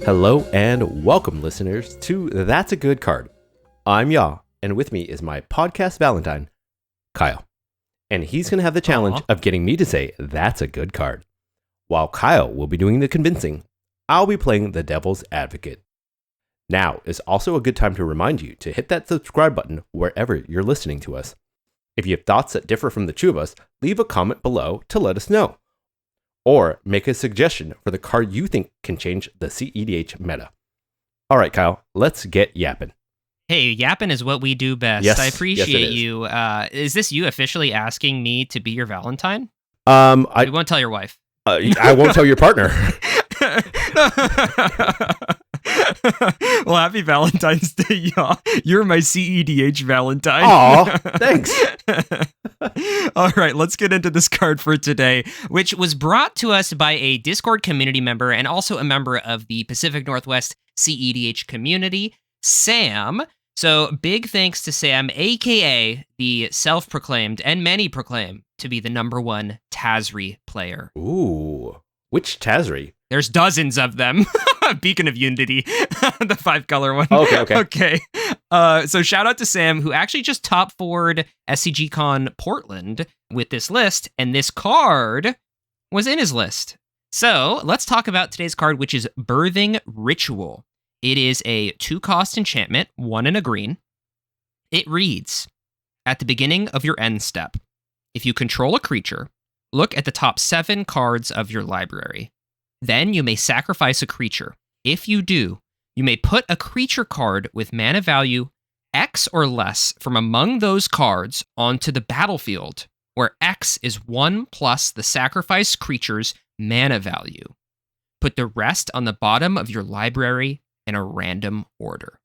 Hello and welcome, listeners, to That's a Good Card. I'm Ya, and with me is my podcast Valentine, Kyle. And he's going to have the challenge of getting me to say, that's a good card. While Kyle will be doing the convincing, I'll be playing the devil's advocate. Now is also a good time to remind you to hit that subscribe button wherever you're listening to us. If you have thoughts that differ from the two of us, leave a comment below to let us know. Or make a suggestion for the card you think can change the CEDH meta. All right, Kyle, let's get yapping. Hey, yapping is what we do best. Yes, I appreciate you. Is this you officially asking me to be your Valentine? You won't tell your wife. I won't tell your partner. Well, happy Valentine's Day, y'all. You're my CEDH Valentine. Aw, thanks. All right, let's get into this card for today, which was brought to us by a Discord community member and also a member of the Pacific Northwest CEDH community, Sam. So big thanks to Sam, aka the self-proclaimed and many proclaim to be the #1 Tazri player. Ooh, which Tazri? There's dozens of them. Beacon of Unity, the 5-color one. Okay. So shout out to Sam, who actually just top 4'd SCGCon Portland with this list, and this card was in his list. So let's talk about today's card, which is Birthing Ritual. It is a 2-cost enchantment, 1 and a green. It reads, at the beginning of your end step, if you control a creature, look at the top 7 cards of your library. Then you may sacrifice a creature. If you do, you may put a creature card with mana value X or less from among those cards onto the battlefield, where X is 1 plus the sacrificed creature's mana value. Put the rest on the bottom of your library in a random order.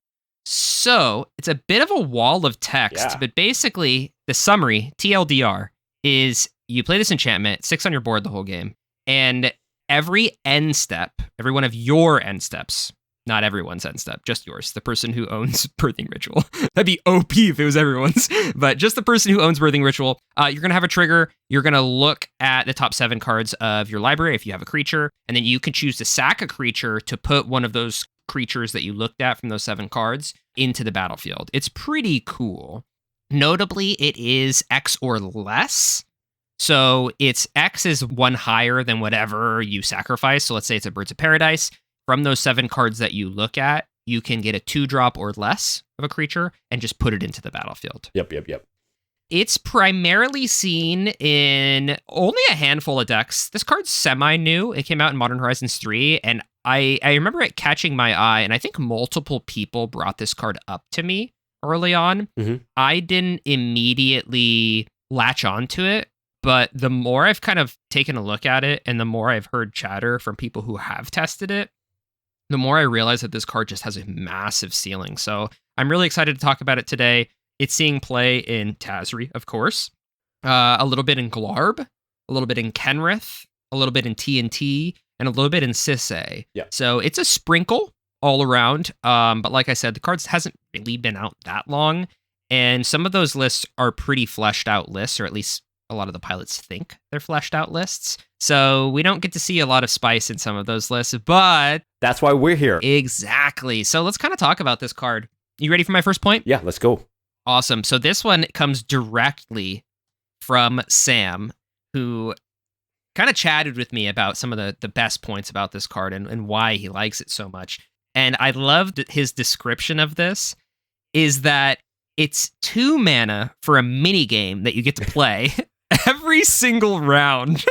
So it's a bit of a wall of text, but basically the summary, TLDR, is you play this enchantment, 6 on your board the whole game, and every end step, every one of your end steps, not everyone's end step, just yours, the person who owns Birthing Ritual. That'd be OP if it was everyone's, but just the person who owns Birthing Ritual. You're going to have a trigger. You're going to look at the top 7 cards of your library if you have a creature, and then you can choose to sack a creature to put one of those creatures that you looked at from those 7 cards into the battlefield. It's pretty cool. Notably, it is X or less. So it's X is 1 higher than whatever you sacrifice. So let's say it's a Birds of Paradise. From those 7 cards that you look at, you can get a 2-drop or less of a creature and just put it into the battlefield. Yep. It's primarily seen in only a handful of decks. This card's semi-new. It came out in Modern Horizons 3, and I remember it catching my eye, and I think multiple people brought this card up to me early on. Mm-hmm. I didn't immediately latch onto it. But the more I've kind of taken a look at it and the more I've heard chatter from people who have tested it, the more I realize that this card just has a massive ceiling. So I'm really excited to talk about it today. It's seeing play in Tazri, of course, a little bit in Glarb, a little bit in Kenrith, a little bit in TNT, and a little bit in Sisay. Yeah. So it's a sprinkle all around. But like I said, the cards hasn't really been out that long. And some of those lists are pretty fleshed out lists, or at least a lot of the pilots think they're fleshed out lists. So we don't get to see a lot of spice in some of those lists, but that's why we're here. Exactly. So let's kind of talk about this card. You ready for my first point? Yeah, let's go. Awesome. So this one comes directly from Sam, who kind of chatted with me about some of the best points about this card and why he likes it so much. And I loved his description of this is that it's 2 mana for a mini game that you get to play every single round,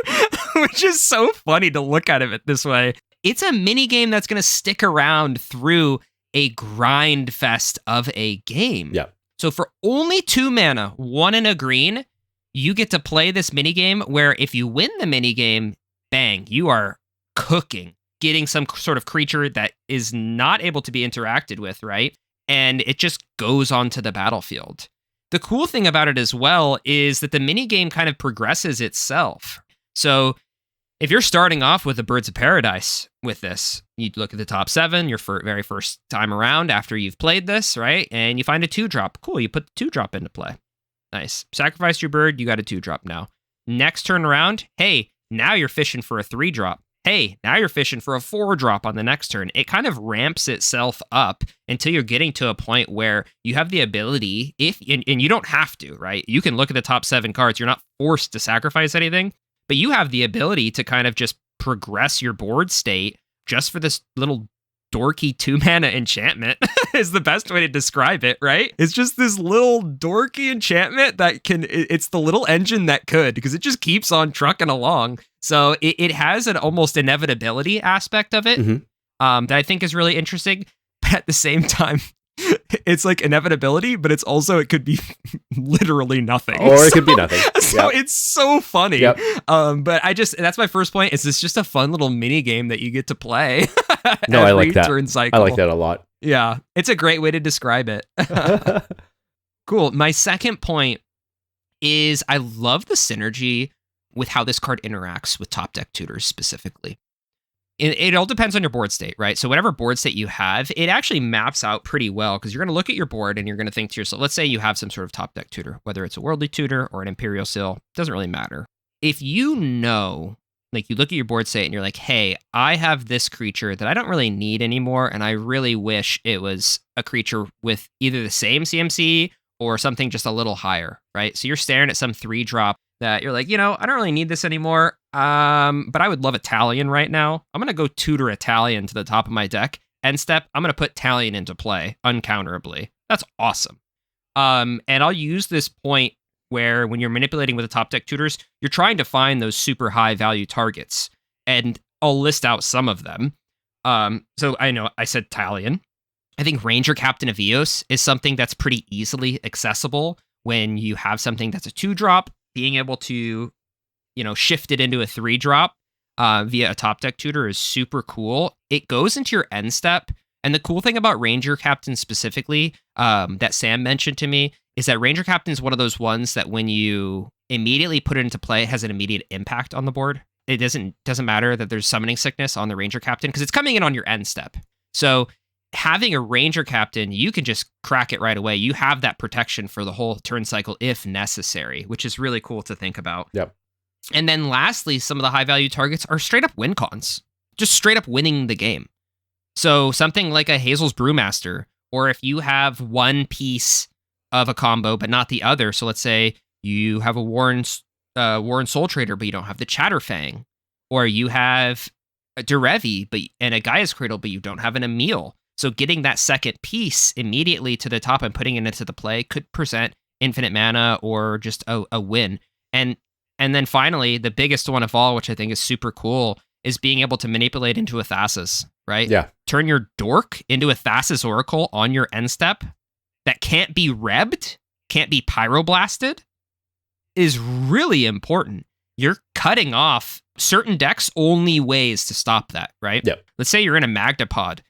which is so funny to look at it this way. It's a mini game that's going to stick around through a grind fest of a game. Yeah. So for only 2 mana, 1 and a green, you get to play this mini game where if you win the mini game, bang, you are cooking, getting some sort of creature that is not able to be interacted with, right? And it just goes onto the battlefield. The cool thing about it as well is that the minigame kind of progresses itself. So if you're starting off with the Birds of Paradise with this, you look at the top 7, your very first time around after you've played this, right? And you find a 2-drop. Cool, you put the 2-drop into play. Nice. Sacrifice your bird, you got a 2-drop now. Next turn around, hey, now you're fishing for a 3-drop. hey, now you're fishing for a 4-drop on the next turn. It kind of ramps itself up until you're getting to a point where you have the ability, and you don't have to, right? You can look at the top 7 cards. You're not forced to sacrifice anything, but you have the ability to kind of just progress your board state just for this little dorky 2-mana enchantment is the best way to describe it, right? It's just this little dorky enchantment that it's the little engine that could, because it just keeps on trucking along. So it has an almost inevitability aspect of it that I think is really interesting. But at the same time, it's like inevitability, but it's also, it could be literally nothing. Or it could be nothing. So it's so funny. Yep. But that's my first point, is it's just a fun little mini game that you get to play. No, I like that. Turn cycle. I like that a lot. Yeah, it's a great way to describe it. Cool. My second point is I love the synergy with how this card interacts with top deck tutors specifically. It all depends on your board state, right? So whatever board state you have, it actually maps out pretty well, because you're going to look at your board and you're going to think to yourself, let's say you have some sort of top deck tutor, whether it's a worldly tutor or an imperial seal, doesn't really matter. If you know, like you look at your board state and you're like, hey, I have this creature that I don't really need anymore, and I really wish it was a creature with either the same CMC or something just a little higher, right? So you're staring at some 3-drop that you're like, I don't really need this anymore, but I would love Italian right now. I'm going to go tutor Italian to the top of my deck. End step, I'm going to put Italian into play uncounterably. That's awesome. And I'll use this point where when you're manipulating with the top deck tutors, you're trying to find those super high value targets. And I'll list out some of them. So I know I said Italian. I think Ranger Captain of Eos is something that's pretty easily accessible when you have something that's a 2-drop. Being able to, shift it into a 3-drop via a top deck tutor is super cool. It goes into your end step. And the cool thing about Ranger Captain specifically, that Sam mentioned to me, is that Ranger Captain is one of those ones that when you immediately put it into play, it has an immediate impact on the board. It doesn't matter that there's summoning sickness on the Ranger Captain, because it's coming in on your end step. So having a Ranger Captain, you can just crack it right away. You have that protection for the whole turn cycle if necessary, which is really cool to think about. Yep. And then lastly, some of the high value targets are straight up win cons, just straight up winning the game. So something like a Hazel's Brewmaster, or if you have one piece of a combo but not the other. So let's say you have a Warren Soul Trader, but you don't have the Chatterfang, or you have a Derevi and a Gaia's Cradle, but you don't have an Emil. So getting that second piece immediately to the top and putting it into the play could present infinite mana or just a win. And then finally, the biggest one of all, which I think is super cool, is being able to manipulate into a Thassa's, right? Yeah. Turn your Dork into a Thassa's Oracle on your end step that can't be rebbed, can't be pyroblasted, is really important. You're cutting off certain decks' only ways to stop that, right? Yep. Let's say you're in a Magda pod.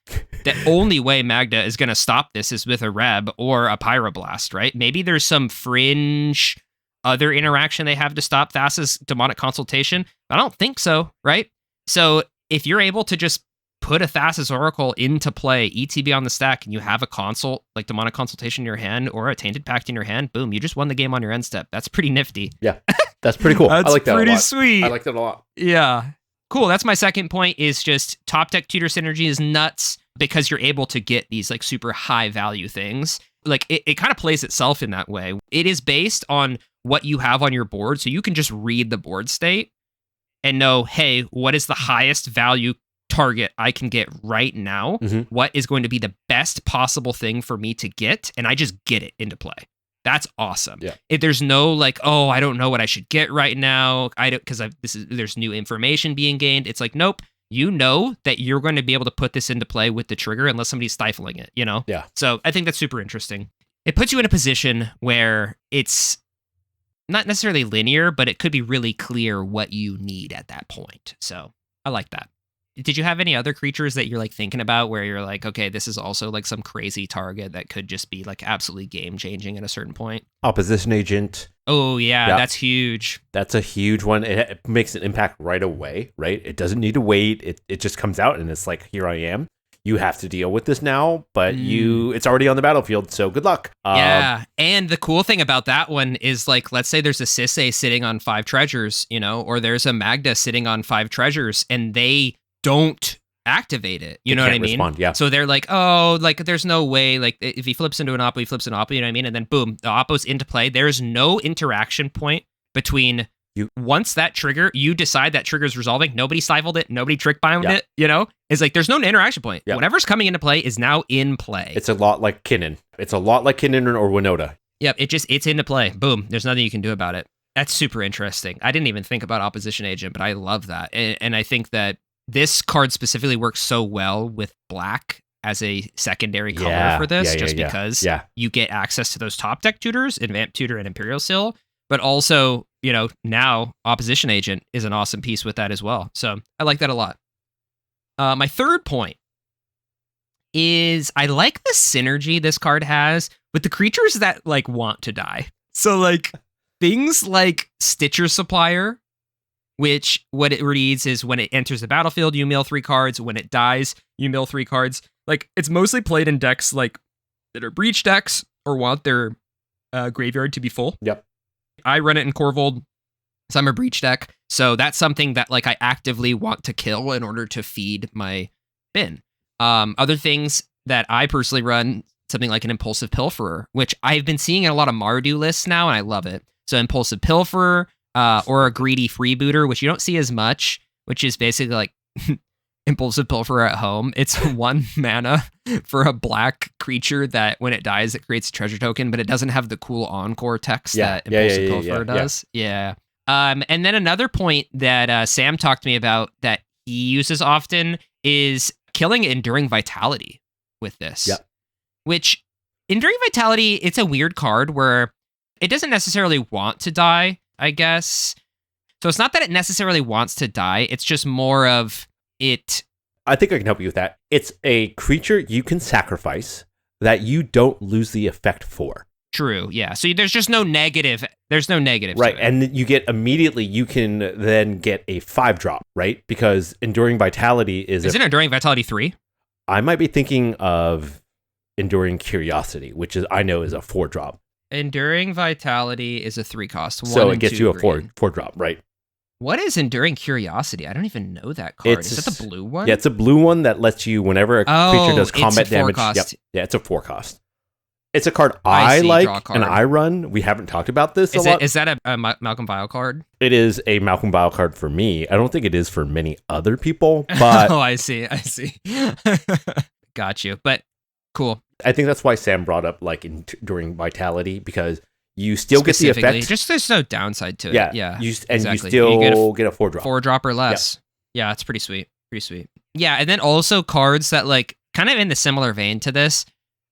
The only way Magda is going to stop this is with a Reb or a Pyroblast, right? Maybe there's some fringe other interaction they have to stop Thassa's Demonic Consultation. I don't think so, right? So if you're able to just put a Thassa's Oracle into play, ETB on the stack, and you have a consult, like Demonic Consultation in your hand or a Tainted Pact in your hand, boom, you just won the game on your end step. That's pretty nifty. Yeah, that's pretty cool. That's I like that a lot. pretty sweet. I like that a lot. Yeah. Cool. That's my second point, is just top deck tutor synergy is nuts because you're able to get these like super high value things. Like it kind of plays itself in that way. It is based on what you have on your board. So you can just read the board state and know, hey, what is the highest value target I can get right now? Mm-hmm. What is going to be the best possible thing for me to get? And I just get it into play. That's awesome. Yeah. If there's no like, oh, I don't know what I should get right now, I don't, because there's new information being gained. It's like, nope, you know that you're going to be able to put this into play with the trigger unless somebody's stifling it, you know? Yeah. So I think that's super interesting. It puts you in a position where it's not necessarily linear, but it could be really clear what you need at that point. So I like that. Did you have any other creatures that you're like thinking about where you're like, okay, this is also like some crazy target that could just be like absolutely game changing at a certain point? Opposition Agent. Oh yeah, Yeah. that's huge. That's a huge one. It makes an impact right away, right? It doesn't need to wait. It just comes out and it's like, here I am. you have to deal with this now, but it's already on the battlefield, so good luck. Yeah, and the cool thing about that one is, like, let's say there's a Sisei sitting on 5 treasures, you know, or there's a Magda sitting on 5 treasures, and they don't activate it. You know what I mean? Respond, yeah. So they're like, oh, like, there's no way. Like, if he flips into an Oppo, he flips an Oppo, you know what I mean? And then, boom, the Oppo's into play. There's no interaction point between... Once that trigger, you decide that trigger's resolving, nobody stifled it, nobody trick bound it, you know? It's like, there's no interaction point. Whatever's coming into play is now in play. It's a lot like Kinnan. It's a lot like Kinnan or Winota. Yep, it's into play. Boom. There's nothing you can do about it. That's super interesting. I didn't even think about Opposition Agent, but I love that. And I think that this card specifically works so well with black as a secondary color for this, because you get access to those top deck tutors, Advanced Tutor and Imperial Seal, but also, you know, now Opposition Agent is an awesome piece with that as well. So I like that a lot. My third point is I like the synergy this card has with the creatures that, like, want to die. So, like, things like Stitcher Supplier, which what it reads is when it enters the battlefield, you mill 3 cards. When it dies, you mill 3 cards. Like, it's mostly played in decks, like, that are breach decks or want their graveyard to be full. Yep. I run it in Corvold, so I'm a breach deck. So that's something that, like, I actively want to kill in order to feed my bin. Other things that I personally run, something like an Impulsive Pilferer, which I've been seeing in a lot of Mardu lists now, and I love it. So Impulsive Pilferer, or a Greedy Freebooter, which you don't see as much, which is basically like Impulsive Pilferer at home. It's 1 mana for a black creature that when it dies, it creates a treasure token, but it doesn't have the cool encore text that Impulsive Pilferer does. Yeah. And then another point that Sam talked to me about that he uses often is killing Enduring Vitality with this. Yep. Which, Enduring Vitality, it's a weird card where it doesn't necessarily want to die, I guess. So it's not that it necessarily wants to die, it's just more of it. I think I can help you with that. It's a creature you can sacrifice that you don't lose the effect for. True, yeah. So there's just no negative. There's no negative. Right, and you get immediately, you can then get a 5-drop, right? Because Enduring Vitality is... Isn't Enduring Vitality 3? I might be thinking of Enduring Curiosity, which is, I know, is a 4-drop. Enduring Vitality is a 3-cost. So it gets you a 4-drop, right? What is Enduring Curiosity? I don't even know that card. Is that the blue one? Yeah, it's a blue one that lets you, whenever a creature does combat damage... Yep, yeah, it's a 4-cost. It's a card I like and I run. We haven't talked about this a lot. Is that a Malcolm Vile card? It is a Malcolm Vile card for me. I don't think it is for many other people, but... Oh, I see. Got you. But cool. I think that's why Sam brought up, like, Enduring Vitality, because you still get the effect. Just there's no downside to it. Yeah. You still get a 4-drop. 4-drop or less. Yeah, it's pretty sweet. Pretty sweet. Yeah, and then also cards that, like, kind of in the similar vein to this,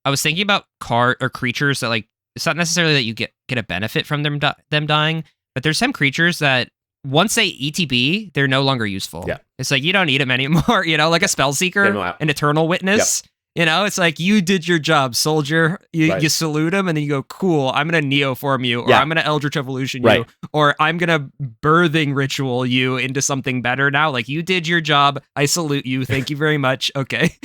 I was thinking about creatures that, like, it's not necessarily that you get a benefit from them dying, but there's some creatures that once they ETB, they're no longer useful. Yeah. It's like, you don't need them anymore, you know, like a Spellseeker, an Eternal Witness. Yep. You know, it's like, you did your job, soldier. You salute him, and then you go, cool, I'm going to Neoform you, or I'm going to Eldritch Evolution you, or I'm going to Birthing Ritual you into something better now. Like, you did your job. I salute you. Thank you very much. Okay.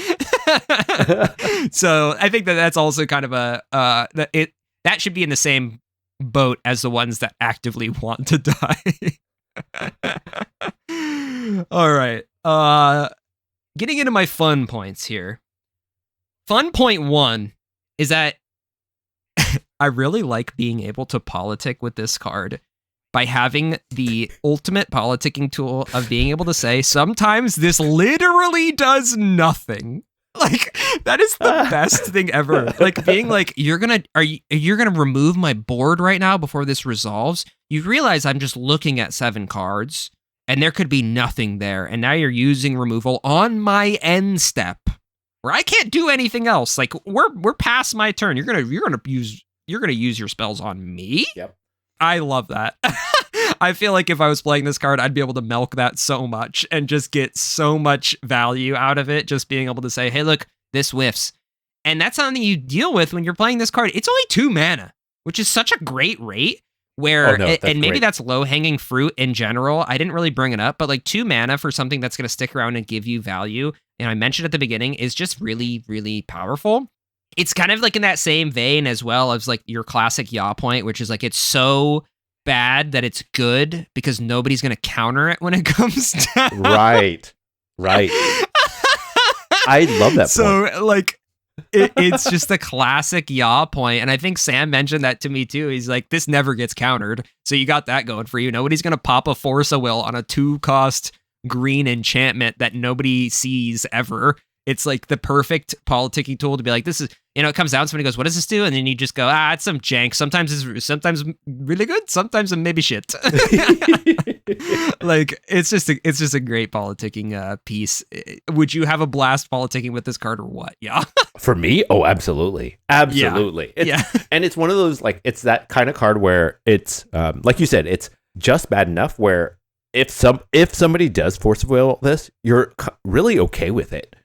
So I think that's also kind of that should be in the same boat as the ones that actively want to die. All right. Getting into my fun points here. Fun point 1 is that I really like being able to politic with this card by having the ultimate politicking tool of being able to say, sometimes this literally does nothing. Like, that is the best thing ever. Like, being like, you're gonna remove my board right now before this resolves. You realize I'm just looking at 7 cards, and there could be nothing there. And now you're using removal on my end step, where I can't do anything else. Like, we're past my turn. You're gonna use your spells on me. Yep. I love that. I feel like if I was playing this card, I'd be able to milk that so much and just get so much value out of it. Just being able to say, hey, look, this whiffs. And that's something you deal with when you're playing this card. It's only 2 mana, which is such a great rate. Maybe that's low-hanging fruit in general. I didn't really bring it up, but like 2 mana for something that's going to stick around and give you value, and I mentioned at the beginning, is just really, really powerful. It's kind of like in that same vein as well as like your classic yaw point, which is like it's so bad that it's good because nobody's going to counter it when it comes down. Right. I love that point. So like it's just a classic yaw point. And I think Sam mentioned that to me too. He's like, this never gets countered. So you got that going for you. Nobody's going to pop a Force of Will on a 2-cost green enchantment that nobody sees ever. It's like the perfect politicking tool to be like, this is, it comes out, somebody goes, what does this do? And then you just go, it's some jank. Sometimes it's really good. Sometimes it maybe shit. Like, it's just a great politicking piece. Would you have a blast politicking with this card or what? Yeah. For me? Oh, absolutely. Absolutely. Yeah. And it's one of those, like, it's that kind of card where it's, like you said, it's just bad enough where if somebody does Force of Will this, you're really okay with it.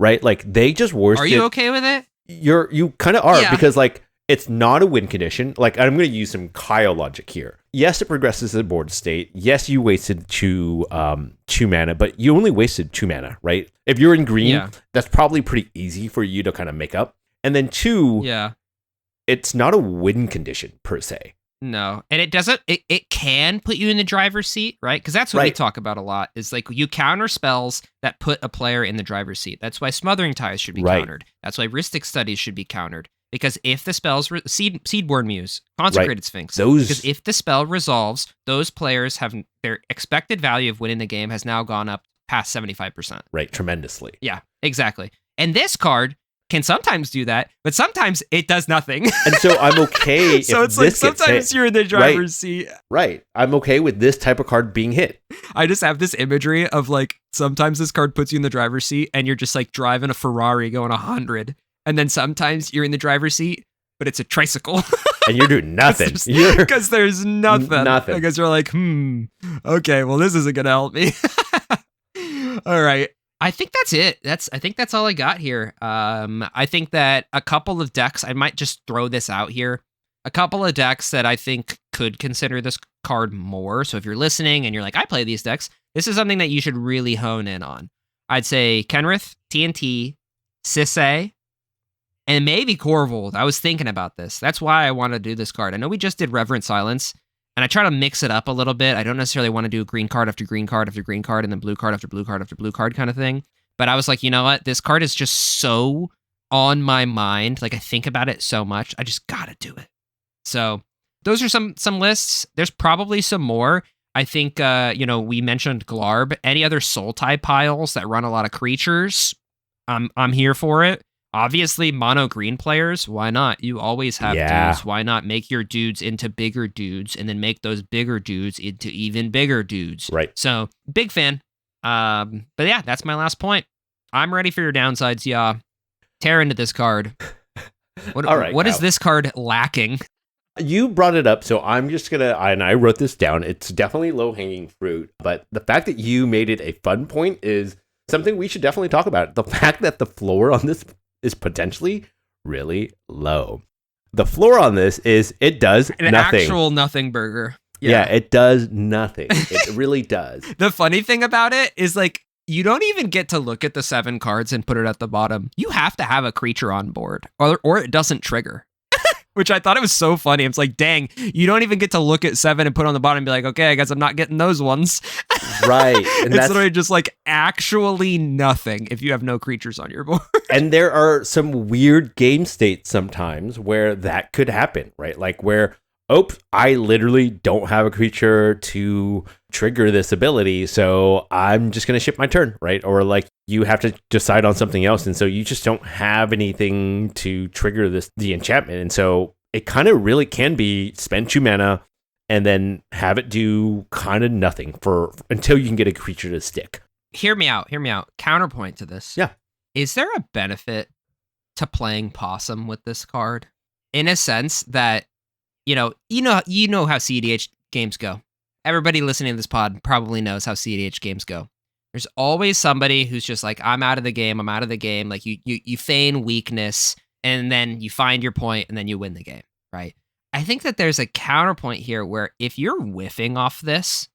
Right? Like, they just worsted. Are you okay with it? You kind of are, because like it's not a win condition. Like, I'm going to use some Kyle logic here. Yes, it progresses the board state. Yes, you wasted two mana, but you only wasted 2 mana, right? If you're in green, that's probably pretty easy for you to kind of make up. And then 2, it's not a win condition per se. No, and it doesn't. It can put you in the driver's seat, right? Because that's what we talk about a lot. Is like you counter spells that put a player in the driver's seat. That's why Smothering Ties should be countered. That's why Rhystic Studies should be countered. Because if the spells Seedborn Muse, Consecrated Sphinx, because if the spell resolves, those players have their expected value of winning the game has now gone up past 75%. Right, tremendously. Yeah, exactly. And this card can sometimes do that, but sometimes it does nothing. And so I'm okay. So it's like sometimes you're in the driver's seat. Right. I'm okay with this type of card being hit. I just have this imagery of like sometimes this card puts you in the driver's seat and you're just like driving a Ferrari going 100. And then sometimes you're in the driver's seat, but it's a tricycle. And you're doing nothing. Because there's nothing. Because you're like, okay, well, this isn't going to help me. All right. I think that's it. I think that's all I got here. I think that a couple of decks, I might just throw this out here. A couple of decks that I think could consider this card more. So if you're listening and you're like, I play these decks, this is something that you should really hone in on. I'd say Kenrith, TNT, Sisay, and maybe Corvold. I was thinking about this. That's why I want to do this card. I know we just did Reverent Silence, and I try to mix it up a little bit. I don't necessarily want to do green card after green card after green card and then blue card after blue card after blue card kind of thing. But I was like, you know what? This card is just so on my mind. Like, I think about it so much. I just got to do it. So those are some lists. There's probably some more. I think, we mentioned Glarb. Any other soul tie piles that run a lot of creatures, I'm here for it. Obviously, mono green players, why not? You always have dudes. Why not make your dudes into bigger dudes and then make those bigger dudes into even bigger dudes? Right. So, big fan. But yeah, that's my last point. I'm ready for your downsides, yeah. Tear into this card. All right, what is this card lacking? You brought it up, so I'm just going to, and I wrote this down. It's definitely low-hanging fruit, but the fact that you made it a fun point is something we should definitely talk about. The fact that the floor on this is potentially really low. The floor on this is it does an nothing. Actual nothing burger. Yeah, it does nothing. It really does. The funny thing about it is like you don't even get to look at the 7 cards and put it at the bottom. You have to have a creature on board or it doesn't trigger. Which I thought it was so funny. It's like, dang, you don't even get to look at 7 and put on the bottom and be like, okay, I guess I'm not getting those ones. Right. And it's literally just like actually nothing if you have no creatures on your board. And there are some weird game states sometimes where that could happen, right? Like where, I literally don't have a creature to trigger this ability, so I'm just going to ship my turn, right? Or like you have to decide on something else, and so you just don't have anything to trigger the enchantment. And so it kind of really can be spend 2 mana and then have it do kind of nothing until you can get a creature to stick. Hear me out. Counterpoint to this. Yeah. Is there a benefit to playing Possum with this card? In a sense that, you know how CEDH games go. Everybody listening to this pod probably knows how CEDH games go. There's always somebody who's just like, I'm out of the game. Like you feign weakness and then you find your point and then you win the game, right? I think that there's a counterpoint here where if you're whiffing off this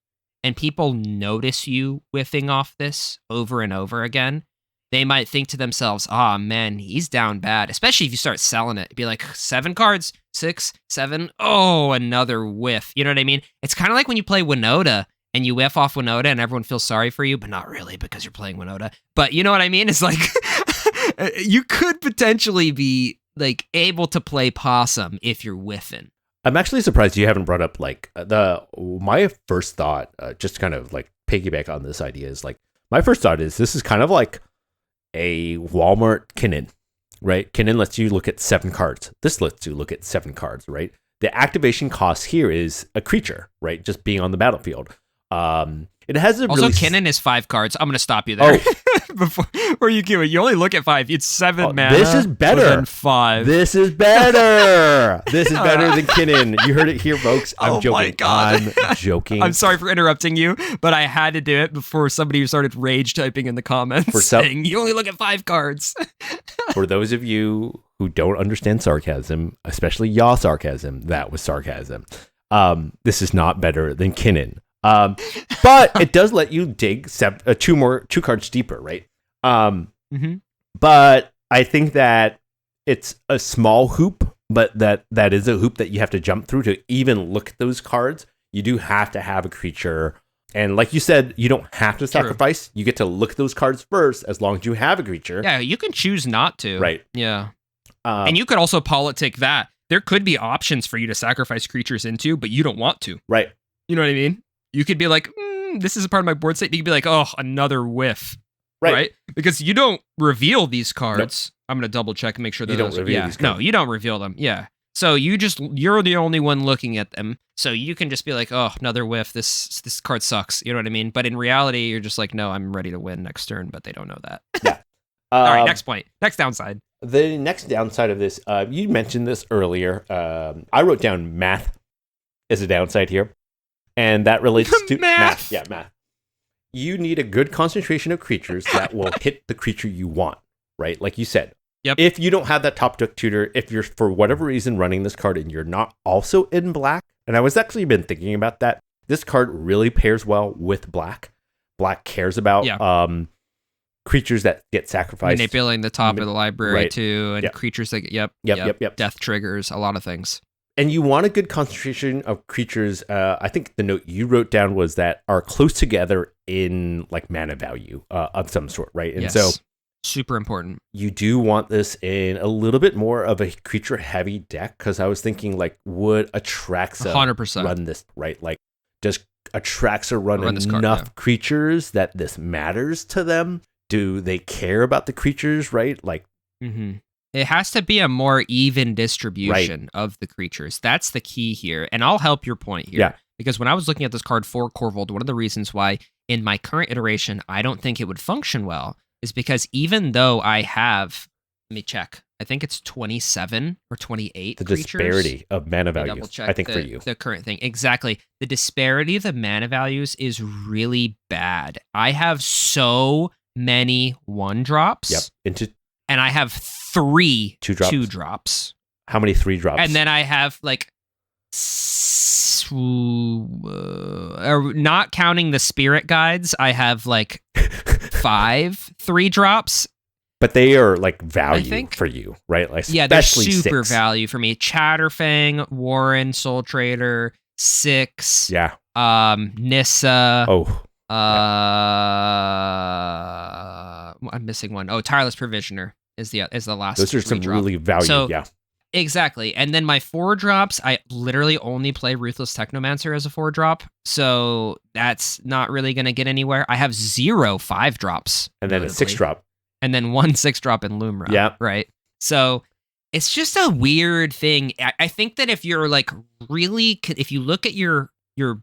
and people notice you whiffing off this over and over again, they might think to themselves, "Ah, man, he's down bad." Especially if you start selling it, it'd be like 7 cards, 6, 7. Oh, another whiff. You know what I mean? It's kind of like when you play Winota and you whiff off Winota and everyone feels sorry for you, but not really because you're playing Winota. But you know what I mean? It's like you could potentially be like able to play Possum if you're whiffing. I'm actually surprised you haven't brought up like my first thought, just to kind of like piggyback on this idea is like, my first thought is this is kind of like a Walmart Kinnan, right? Kinnan lets you look at 7 cards. This lets you look at 7 cards, right? The activation cost here is a creature, right? Just being on the battlefield. It has a also Kinnan is 5 cards. I'm gonna stop you there. Before you give it, you only look at 5. It's 7 mana. This is better than 5. This is better. This is better than Kinnan. You heard it here, folks. I'm joking. My God. I'm joking. I'm sorry for interrupting you, but I had to do it before somebody started rage typing in the comments saying you only look at 5 cards. For those of you who don't understand sarcasm, especially yaw sarcasm, that was sarcasm. This is not better than Kinnan. But it does let you dig 2 cards deeper, right? But I think that it's a small hoop, but that is a hoop that you have to jump through to even look at those cards. You do have to have a creature. And like you said, you don't have to sacrifice. You get to look at those cards first as long as you have a creature. Yeah, you can choose not to. Right. Yeah. And you could also politic that. There could be options for you to sacrifice creatures into, but you don't want to. Right. You know what I mean? You could be like, this is a part of my board state. You could be like, oh, another whiff. Right? Because you don't reveal these cards. Nope. I'm going to double check and make sure that you don't reveal these cards. No, you don't reveal them. Yeah. So you're the only one looking at them. So you can just be like, oh, another whiff. This card sucks. You know what I mean? But in reality, you're just like, no, I'm ready to win next turn, but they don't know that. Yeah. All right, next point. Next downside. The next downside of this, you mentioned this earlier. I wrote down math as a downside here. And that relates to math. Yeah, math. You need a good concentration of creatures that will hit the creature you want, right? Like you said. Yep. If you don't have that top deck tutor, if you're for whatever reason running this card and you're not also in black, and I was actually been thinking about that, this card really pairs well with black. Black cares about creatures that get sacrificed. Manipulating the top of the library too, and yep. creatures that yep. Death triggers, a lot of things. And you want a good concentration of creatures. I think the note you wrote down was that are close together in like mana value of some sort, right? And so super important. You do want this in a little bit more of a creature heavy deck, because I was thinking like, would Atraxa 100% run this, right? Like, does Atraxa run enough creatures that this matters to them? Do they care about the creatures, right? Like, It has to be a more even distribution of the creatures. That's the key here. And I'll help your point here. Yeah. Because when I was looking at this card for Corvold, one of the reasons why in my current iteration I don't think it would function well is because even though I have, let me check, I think it's 27 or 28 creatures. The disparity of mana values, I think, for you. The current thing. Exactly. The disparity of the mana values is really bad. I have so many 1-drops. Yep. And I have 3 2-drops. 2-drops. How many 3-drops? And then I have like, not counting the spirit guides, I have like 5 3-drops. But they are like value for you, right? Like, yeah, they're super value for me. Chatterfang, Warren, Soul Trader, 6. Yeah. Nissa. Oh. I'm missing one. Oh, Tireless Provisioner is the last. Those are some really value. So, yeah. Exactly. And then my 4-drops, I literally only play Ruthless Technomancer as a 4-drop. So that's not really going to get anywhere. I have 0 5-drops. And then notably. A 6-drop. And then 1 6-drop in Lumra. Yeah. Right. So it's just a weird thing. I think that if you're like really, if you look at your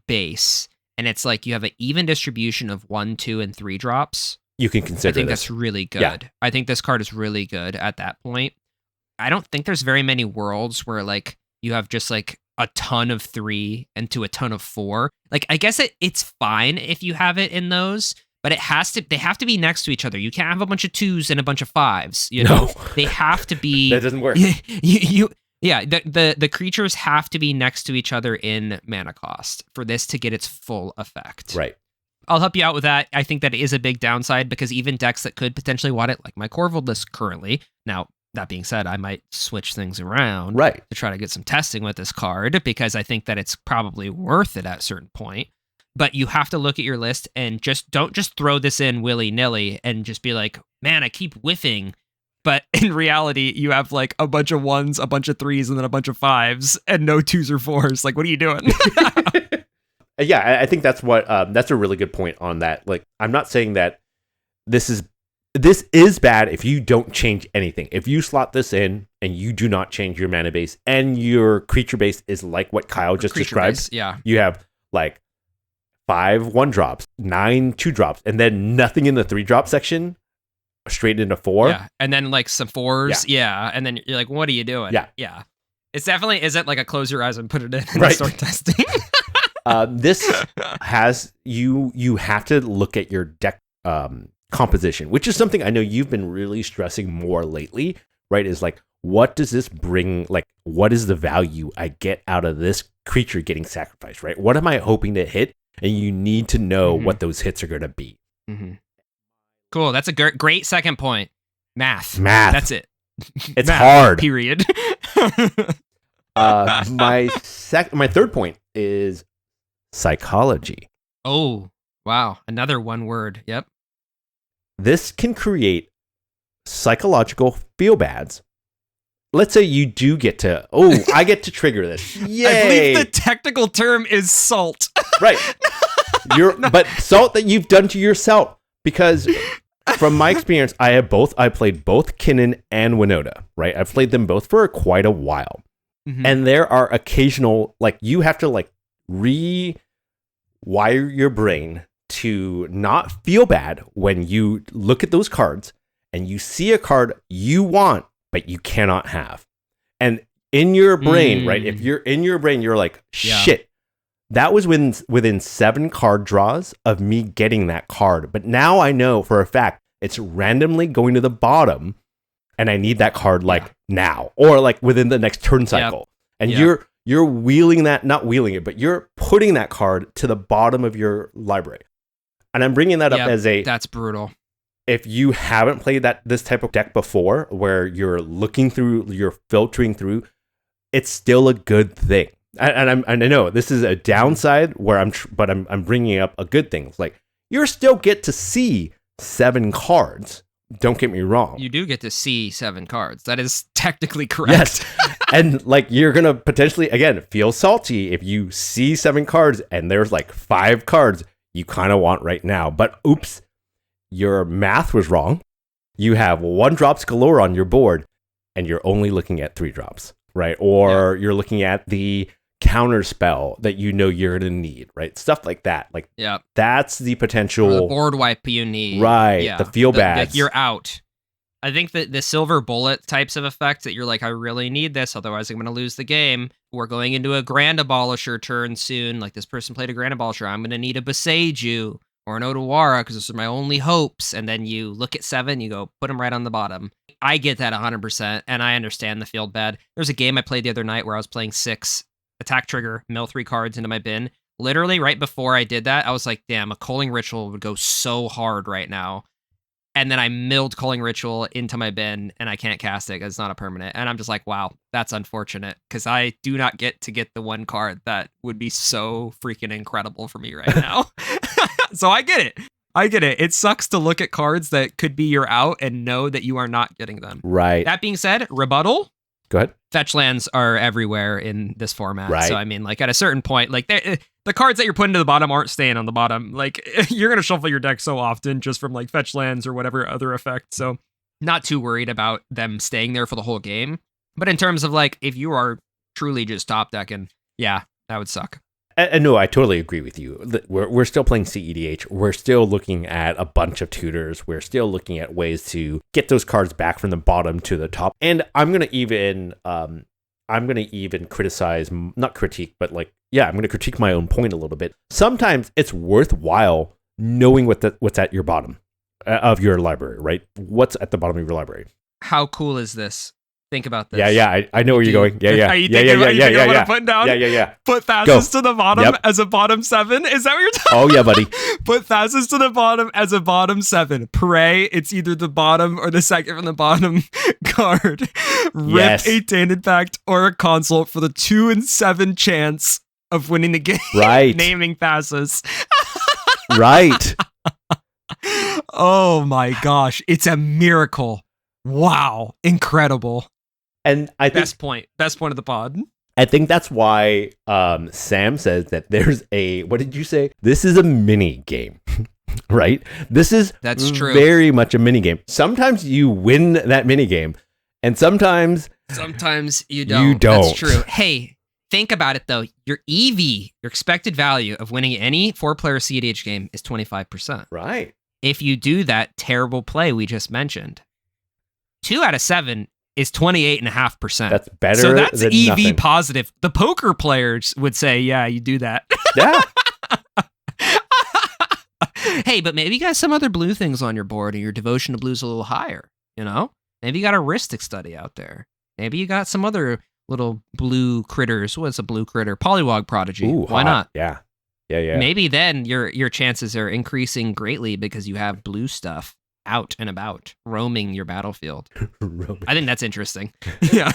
base and it's like you have an even distribution of 1, 2, and 3-drops, you can consider I think that's really good. Yeah. I think this card is really good at that point. I don't think there's very many worlds where like you have just like a ton of 3 and to a ton of 4. Like, I guess it's fine if you have it in those, but they have to be next to each other. You can't have a bunch of 2s and a bunch of 5s. You know, they have to be. That doesn't work. The creatures have to be next to each other in mana cost for this to get its full effect. Right. I'll help you out with that. I think that it is a big downside because even decks that could potentially want it, like my Corvold list currently. Now, that being said, I might switch things around Right. to try to get some testing with this card because I think that it's probably worth it at a certain point. But you have to look at your list and don't just throw this in willy-nilly and just be like, man, I keep whiffing. But in reality, you have like a bunch of 1s, a bunch of 3s, and then a bunch of 5s and no 2s or 4s. Like, what are you doing? Yeah, I think that's a really good point on that. Like, I'm not saying that this is bad if you don't change anything. If you slot this in and you do not change your mana base and your creature base is like what Kyle just described. Base, yeah. You have like 5 1-drops, 9 2-drops, and then nothing in the 3-drop section, straight into 4. Yeah, and then like some 4s. Yeah. And then you're like, what are you doing? Yeah. It's definitely isn't like a close your eyes and put it in and start testing. This has you have to look at your deck composition, which is something I know you've been really stressing more lately, right? Is like, what does this bring? Like, what is the value I get out of this creature getting sacrificed, right? What am I hoping to hit? And you need to know what those hits are going to be. Mm-hmm. Cool. That's a great second point. Math. That's it. It's Math, hard. Period. My third point is psychology. Oh, wow. Another one word. Yep. This can create psychological feel-bads. Let's say you do get to, I get to trigger this. Yay! I believe the technical term is salt. Right. But salt that you've done to yourself. Because from my experience, I played both Kinnan and Winota, right? I've played them both for quite a while. Mm-hmm. And there are occasional, like, you have to like rewire your brain to not feel bad when you look at those cards and you see a card you want, but you cannot have. And in your brain, right? If you're in your brain, you're like, shit, that was within 7 card draws of me getting that card. But now I know for a fact it's randomly going to the bottom and I need that card like now or like within the next turn cycle. And you're wheeling that, not wheeling it, but you're putting that card to the bottom of your library. And I'm bringing that up as that's brutal. If you haven't played this type of deck before, where you're looking through, you're filtering through, it's still a good thing. And I know this is a downside where I'm bringing up a good thing. It's like you still get to see 7 cards. Don't get me wrong. You do get to see 7 cards. That is technically correct. Yes. And like you're going to potentially, again, feel salty if you see 7 cards and there's like 5 cards you kind of want right now. But oops, your math was wrong. You have 1-drops galore on your board and you're only looking at 3-drops, right? Or you're looking at the counter spell that you know you're going to need, right? Stuff like that. Like, that's the potential. Or the board wipe you need. Right. Yeah. The feel bad. You're out. I think that the silver bullet types of effects that you're like, I really need this, otherwise I'm going to lose the game. We're going into a Grand Abolisher turn soon. Like this person played a Grand Abolisher. I'm going to need a Boseiju or an Otawara because those are my only hopes. And then you look at 7, you go, put them right on the bottom. I get that 100%, and I understand the field bad. There's a game I played the other night where I was playing 6 attack trigger, mill 3 cards into my bin. Literally right before I did that, I was like, damn, a Culling Ritual would go so hard right now. And then I milled Culling Ritual into my bin, and I can't cast it because it's not a permanent. And I'm just like, wow, that's unfortunate, because I do not get to get the one card that would be so freaking incredible for me right now. So I get it. It sucks to look at cards that could be your out and know that you are not getting them. Right. That being said, rebuttal. Go ahead. Fetch lands are everywhere in this format. Right. So, I mean, like, at a certain point, like, the cards that you're putting to the bottom aren't staying on the bottom. Like, you're going to shuffle your deck so often just from, like, fetch lands or whatever other effect. So, not too worried about them staying there for the whole game. But in terms of, like, if you are truly just top decking, yeah, that would suck. And no, I totally agree with you. We're still playing CEDH. We're still looking at a bunch of tutors. We're still looking at ways to get those cards back from the bottom to the top. And I'm gonna even criticize, not critique, but like, I'm gonna critique my own point a little bit. Sometimes it's worthwhile knowing what's at your bottom of your library, right? What's at the bottom of your library? How cool is this? Think about this. Yeah. I know where you're going. Yeah. Are you Yeah. thinking about Yeah. what I'm putting down? Yeah. Put Thassus to the bottom as a bottom 7. Is that what you're talking? Oh yeah, buddy. Put Thassus to the bottom as a bottom 7. Pray it's either the bottom or the second from the bottom card. Rip a Tainted Pact or a Consult for the 2 in 7 chance of winning the game. Right. Naming Thassus. Right. Oh my gosh. It's a miracle. Wow. Incredible. And I think Best point of the pod. I think that's why Sam says that there's what did you say? This is a mini game, right? That's true. Very much a mini game. Sometimes you win that mini game, and sometimes you don't. You don't. That's true. Hey, think about it though. Your EV, your expected value of winning any 4-player CEDH game is 25%. Right. If you do that terrible play we just mentioned, 2 out of 7 is 28.5%. That's better. So that's than EV nothing. positive. The poker players would say, yeah, you do that. Yeah. Hey, but maybe you got some other blue things on your board and your devotion to blue's a little higher, you know? Maybe you got a heuristic study out there. Maybe you got some other little blue critters. What's a blue critter? Polywog Prodigy. Ooh, Why hot. not? Yeah. Maybe then your chances are increasing greatly because you have blue stuff out and about, roaming your battlefield. I think that's interesting. Yeah.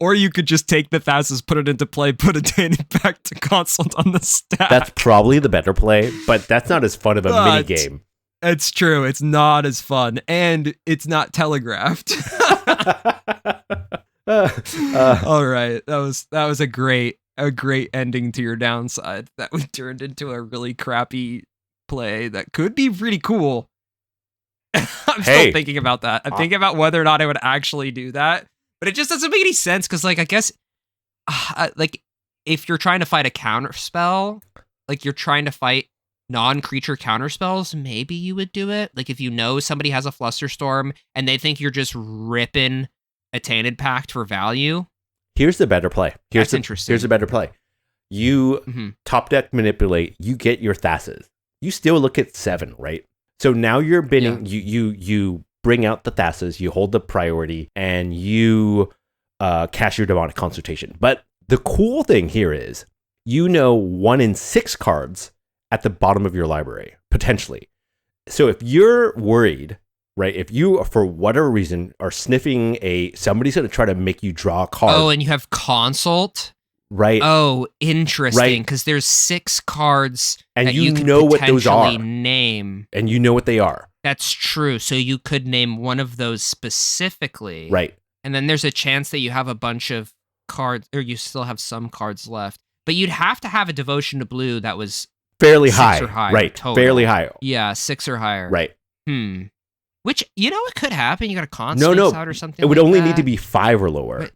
Or you could just take the Thassus, put it into play, put a Tainted Pact to Consult on the stack. That's probably the better play, but that's not as fun of a mini game. It's true. It's not as fun, and it's not telegraphed. All right, that was a great ending to your downside. That we turned into a really crappy play that could be pretty cool. I'm still thinking about that. I'm thinking about whether or not I would actually do that, but it just doesn't make any sense because, like, I guess, like, if you're trying to fight a counter spell, like you're trying to fight non-creature counter spells, maybe you would do it. Like if you know somebody has a Flusterstorm and they think you're just ripping a Tainted Pact for value. Here's the better play. Interesting. Here's a better play. You top deck manipulate. You get your Thassus. You still look at 7, right? So now you're bidding. Yeah. You bring out the Thassus. You hold the priority, and you cast your demonic consultation. But the cool thing here is, 1 in 6 cards at the bottom of your library potentially. So if you're worried, right? If you, for whatever reason, are sniffing somebody's going to try to make you draw a card. Oh, and you have Consult. Right. Oh, interesting. Because there's 6 cards and that you could know what those are. Name. And you know what they are. That's true. So you could name one of those specifically. Right. And then there's a chance that you have a bunch of cards, or you still have some cards left. But you'd have to have a devotion to blue that was fairly 6 high. Or higher, right. Total. Fairly high. Yeah, 6 or higher. Right. Which, it could happen. You got a constant out or something. It would like only that. need to be 5 or lower. But,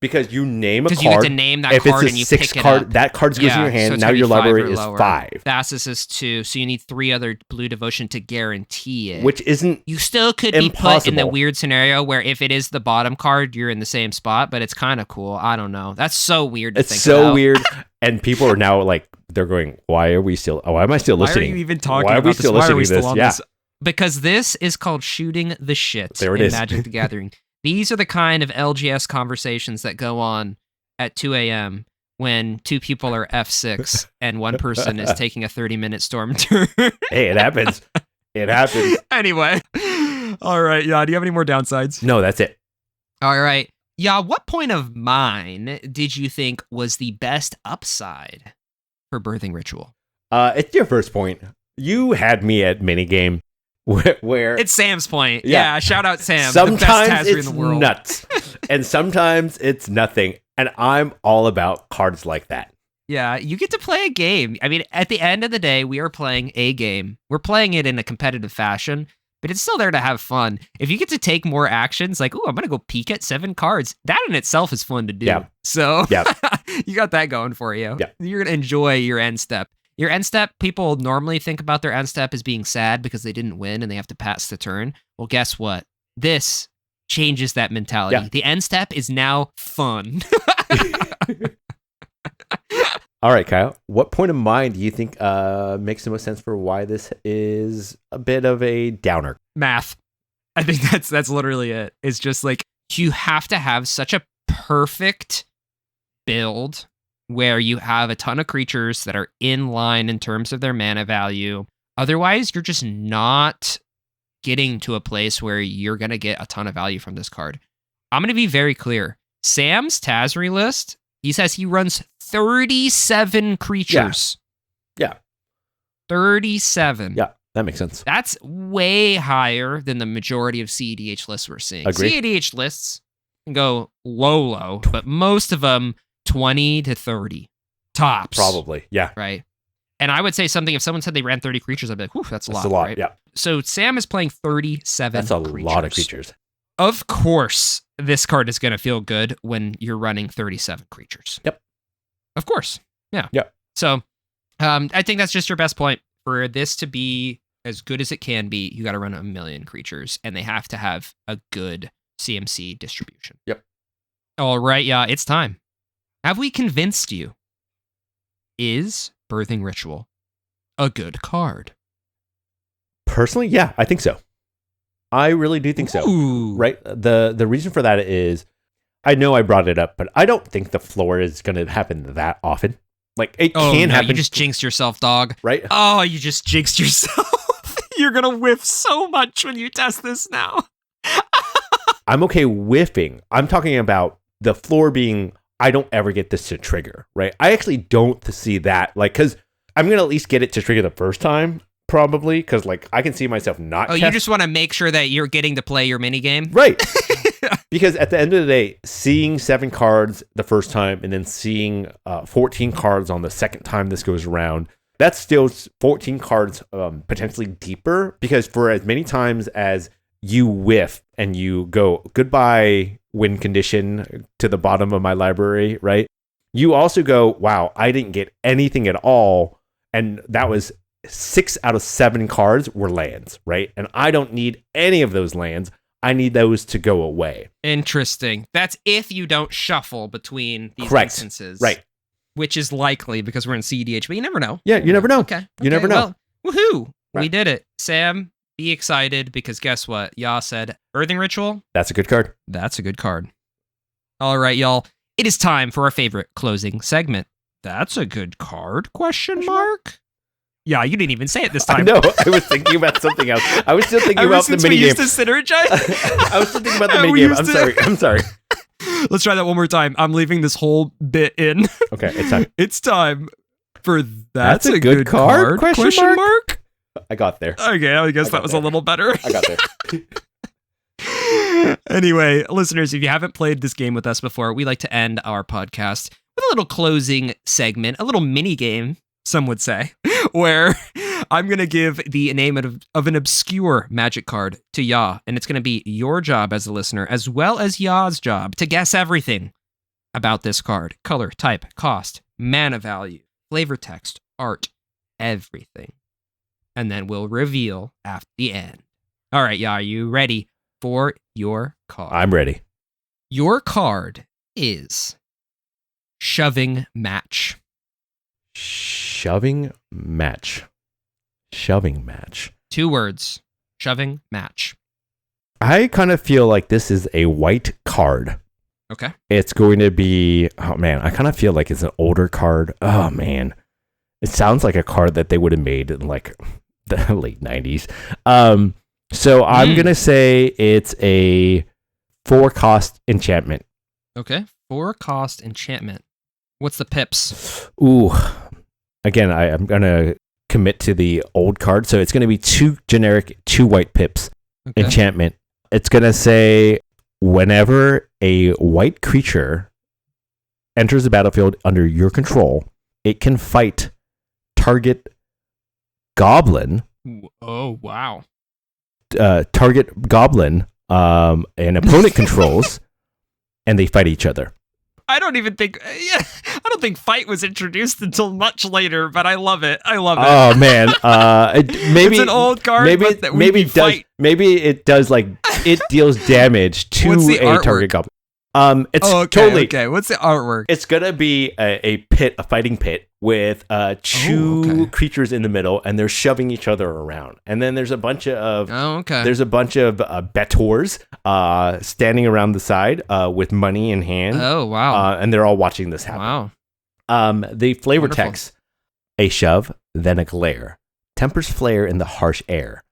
because you name a card. Because you get to name that card and you pick it up. That card goes in your hand. So now your library is 5. Thassus is 2, so you need 3 other blue devotion to guarantee it. Which isn't You still could be put in the weird scenario where if it is the bottom card, you're in the same spot, but it's kind of cool. I don't know. That's so weird to think about. It's so weird. And people are now like, they're going, why am I still listening? Why are you even talking about this? Why are we still on this? Because this is called shooting the shit in Magic the Gathering. These are the kind of LGS conversations that go on at 2 a.m. when 2 people are F6 and one person is taking a 30-minute storm turn. Hey, it happens. It happens. Anyway. All right. Yeah. Do you have any more downsides? No, that's it. All right. Yeah. What point of mine did you think was the best upside for Birthing Ritual? It's your first point. You had me at minigame. Where it's Sam's point. Yeah, shout out Sam. Sometimes the best Tazri it's in the world. Nuts. And sometimes it's nothing. And I'm all about cards like that. Yeah, you get to play a game. I mean, at the end of the day, we are playing a game. We're playing it in a competitive fashion, but it's still there to have fun. If you get to take more actions, like, I'm going to go peek at 7 cards, that in itself is fun to do. Yeah. So you got that going for you. Yeah. You're going to enjoy your end step. Your end step, people normally think about their end step as being sad because they didn't win and they have to pass the turn. Well, guess what? This changes that mentality. Yeah. The end step is now fun. All right, Kyle. What point of mine do you think makes the most sense for why this is a bit of a downer? Math. I think that's literally it. It's just like you have to have such a perfect build where you have a ton of creatures that are in line in terms of their mana value. Otherwise, you're just not getting to a place where you're going to get a ton of value from this card. I'm going to be very clear. Sam's Tazri list, he says he runs 37 creatures. Yeah. 37. Yeah, that makes sense. That's way higher than the majority of CEDH lists we're seeing. Agree. CEDH lists can go low, but most of them 20 to 30 tops. Probably, yeah. Right. And I would say something, if someone said they ran 30 creatures, I'd be like, whew, that's a lot. That's a lot, right? yeah. So Sam is playing 37 That's a creatures. lot of creatures. Of course, this card is going to feel good when you're running 37 creatures. Yep. Of course. Yeah. Yep. So I think that's just your best point. For this to be as good as it can be, you got to run 1 million creatures, and they have to have a good CMC distribution. Yep. All right, yeah, it's time. Have we convinced you? Is Birthing Ritual a good card? Personally, yeah, I think so. I really do think so. Ooh. Right? The reason for that is, I know I brought it up, but I don't think the floor is going to happen that often. Like, it can happen. You just jinxed yourself, dog. Right? Oh, you just jinxed yourself. You're going to whiff so much when you test this now. I'm okay whiffing. I'm talking about the floor being, I don't ever get this to trigger, right? I actually don't see that, like, because I'm going to at least get it to trigger the first time, probably, because, like, I can see myself not you just want to make sure that you're getting to play your minigame? Right. Because at the end of the day, seeing 7 cards the first time and then seeing 14 cards on the second time this goes around, that's still 14 cards potentially deeper, because for as many times as you whiff and you go goodbye win condition to the bottom of my library, right? You also go, wow, I didn't get anything at all. And that was 6 out of 7 cards were lands, right? And I don't need any of those lands. I need those to go away. Interesting. That's if you don't shuffle between these Correct. instances. Right. Which is likely because we're in CEDH, but you never know. Yeah, you never know. Okay. You never know. Well, woohoo. Right. We did it. Sam, be excited, because guess what? Yah said, Birthing Ritual? That's a good card. That's a good card. All right, y'all. It is time for our favorite closing segment. That's a good card? Question mark? Yeah, you didn't even say it this time. I know. I was thinking about something else. I was still thinking about the minigame. We used to synergize? I was still thinking about the minigame. I'm sorry. Let's try that one more time. I'm leaving this whole bit in. Okay, it's time. It's time for That's a good card? Question mark? I got there. Okay, I guess that was a little better. I got there. Anyway, listeners, if you haven't played this game with us before, we like to end our podcast with a little closing segment, a little mini game, some would say, where I'm going to give the name of an obscure magic card to Yah, and it's going to be your job as a listener, as well as Yah's job, to guess everything about this card. Color, type, cost, mana value, flavor text, art, everything. And then we'll reveal at the end. All right, Yah, are you ready for your card? I'm ready. Your card is Shoving Match. Shoving match. 2 words. Shoving Match. I kind of feel like this is a white card. Okay. It's going to be, oh man, I kind of feel like it's an older card. Oh man. It sounds like a card that they would have made in like the late 90s. So I'm going to say it's a 4-cost enchantment. Okay. 4-cost enchantment. What's the pips? Ooh. Again, I'm going to commit to the old card. So it's going to be 2 generic, 2 white pips. Okay. Enchantment. It's going to say whenever a white creature enters the battlefield under your control, it can fight target goblin. Oh, wow. Target goblin an opponent controls, and they fight each other. I don't think fight was introduced until much later, but I love it. Oh man, maybe it's an old card. Maybe it does like it deals damage to a target goblin. It's okay, totally okay. What's the artwork? It's gonna be a pit, a fighting pit with two creatures in the middle, and they're shoving each other around. And then there's a bunch of bettors standing around the side with money in hand. Oh wow! And they're all watching this happen. Wow. The flavor text: a shove, then a glare. Tempers flare in the harsh air.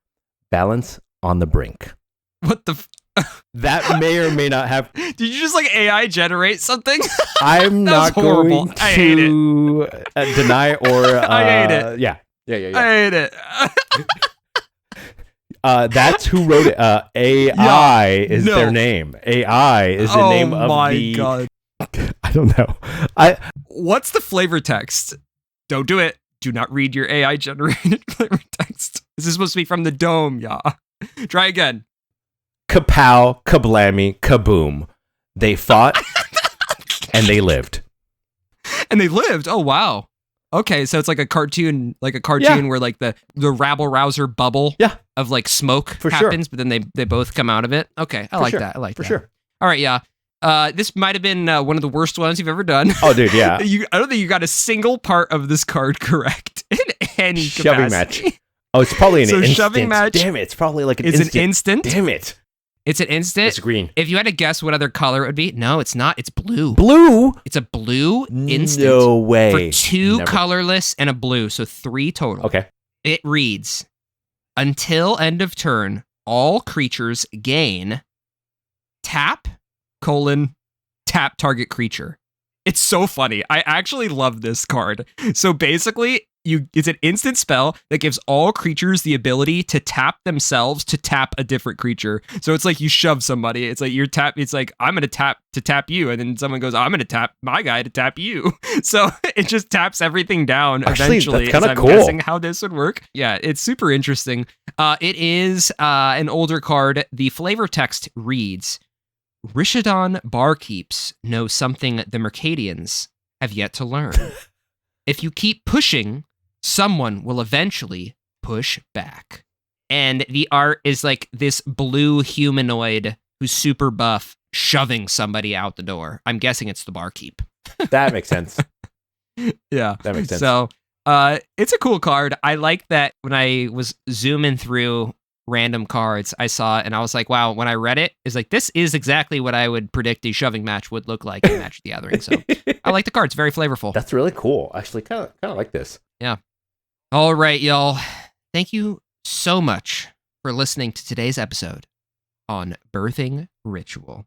Balance on the brink. What the? That may or may not have. Did you just like AI generate something? I'm not going to I hate it. Deny or. I hate it. Yeah. I hate it. That's who wrote it. AI is their name. AI is the name of the. Oh my god! I don't know. What's the flavor text? Don't do it. Do not read your AI generated flavor text. This is supposed to be from the dome, yeah. Try again. Kapow, kablammy, kaboom. They fought and they lived. And they lived. Oh wow. Okay, so it's like a cartoon where like the rabble rouser bubble of like smoke happens, but then they both come out of it. Okay, I like that. I like that. For sure. All right, yeah. This might have been one of the worst ones you've ever done. Oh, dude, yeah. I don't think you got a single part of this card correct in any shoving capacity. Match. Oh, it's probably an instant. Shoving match. Damn it, it's probably like an instant. It's an instant. Damn it. It's an instant. It's green. If you had to guess what other color it would be, no, it's not. It's blue. Blue? It's a blue instant. No way. For two colorless and a blue, so 3 total. Okay. It reads, until end of turn, all creatures gain tap, tap target creature. It's so funny. I actually love this card. So basically, it's an instant spell that gives all creatures the ability to tap themselves to tap a different creature. So it's like you shove somebody. It's like it's like, I'm going to tap you. And then someone goes, I'm going to tap my guy to tap you. So it just taps everything down eventually. That's kind of cool. I'm guessing how this would work. Yeah, it's super interesting. It is an older card. The flavor text reads, Rishadan Barkeeps know something the Mercadians have yet to learn. If you keep pushing, someone will eventually push back. And the art is like this blue humanoid who's super buff shoving somebody out the door. I'm guessing it's the barkeep. That makes sense. Yeah. That makes sense. So it's a cool card. I like that when I was zooming through random cards, I saw it and I was like, wow, when I read it, it's like, this is exactly what I would predict a shoving match would look like in Magic the Gathering. So I like the card. It's very flavorful. That's really cool. Actually, kind of like this. Yeah. All right, y'all. Thank you so much for listening to today's episode on Birthing Ritual.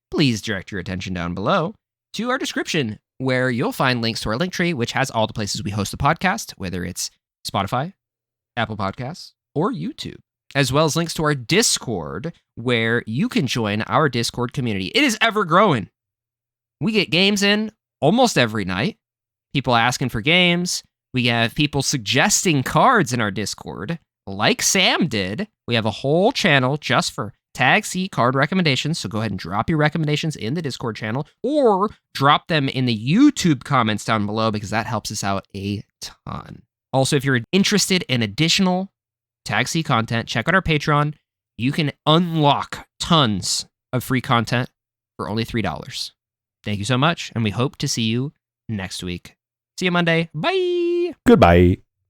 Please direct your attention down below to our description, where you'll find links to our link tree, which has all the places we host the podcast, whether it's Spotify, Apple Podcasts, or YouTube, as well as links to our Discord, where you can join our Discord community. It is ever growing. We get games in almost every night. People asking for games. We have people suggesting cards in our Discord, like Sam did. We have a whole channel just for Tag C card recommendations, so go ahead and drop your recommendations in the Discord channel, or drop them in the YouTube comments down below, because that helps us out a ton. Also, if you're interested in additional Tag C content, check out our Patreon. You can unlock tons of free content for only $3. Thank you so much, and we hope to see you next week. See you Monday. Bye. Goodbye.